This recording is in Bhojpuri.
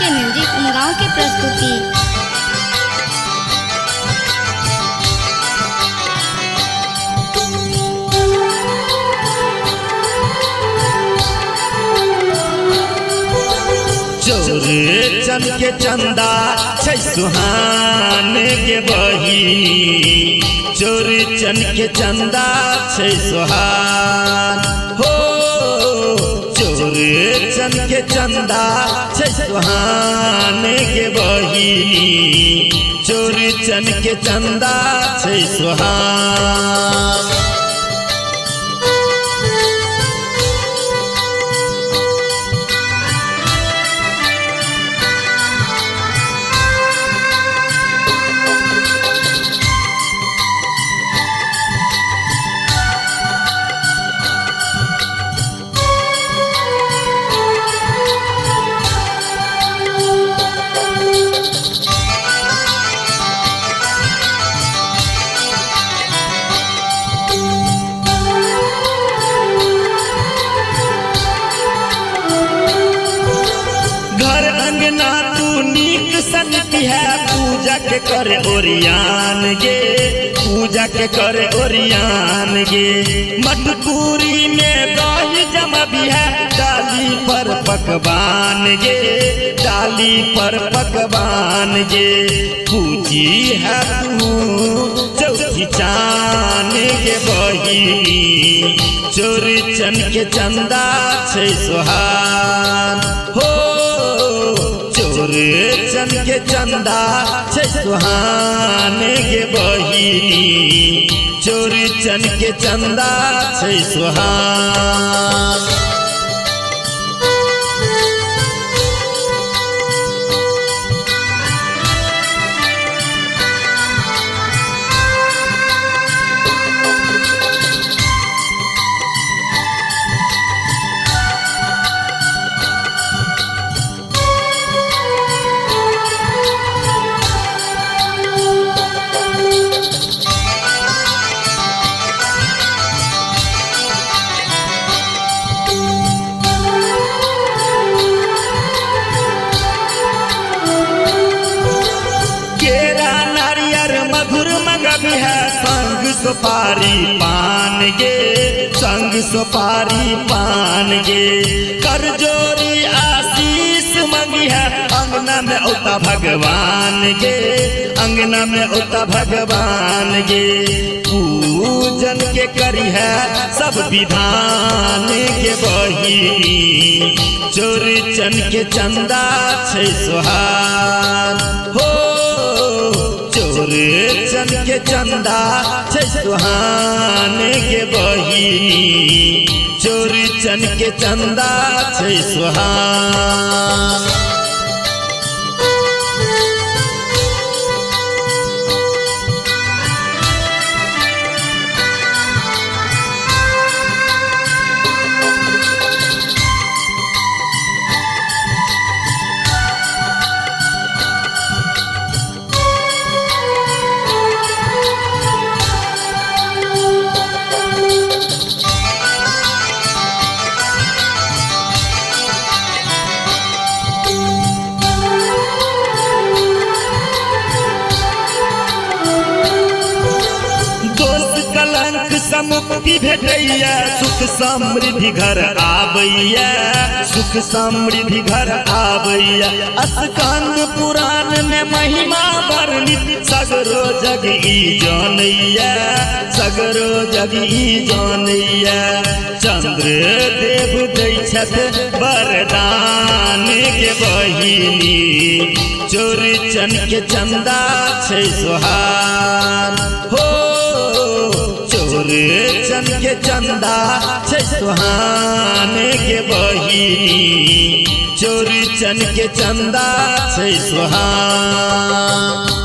के म्यूजिक उमगांव की प्रस्तुति। चोर चन के चंदा छै सुहान के बही, चोर चन के चंदा छै सुहान हो। चोर चन के चंदा छै सुहान के बही, चोर चन के चंदा छै सुहान। है पूजा के करे ओरियान गे, पूजा के करे ओरियान गे। मटकूरी में दही जमा भी है, डाली पर पकवान गे, डाली पर पकवान गे। पूजी है तू चौथी चान के बही, चोर चन के चंदा छै सुहान हो। चोर चन के चंदा छै सुहान के बही, चोर चन के चंदा छै सुहान। भी है संग सुपारी पान गे, संग सुपारी पान गे। कर जोरी आशीष मंगी है, अंगना में उता भगवान गे, अंगना में उता भगवान गे। पूजन के करी है सब विधान के बही, चोर चन के चंदा छै सुहान हो। चोर चन के चंदा छै सुहान के बही, चोर चन के चंदा छै सुहान। मुक्ति भेटैया, सुख समृद्धि घर आबैया, सुख समृद्धि घर आबैया। स्कंद पुराण में महिमा वर्णित, सगरो जग ई जानैया, सगरो जग ई जानैया। चंद्र देव दै छथि वरदान के बहिनी, चोर चन के चंदा छै सुहान हो। चोर चन के चंदा छै सुहान के बही, चोर चन के चंदा छै सुहान।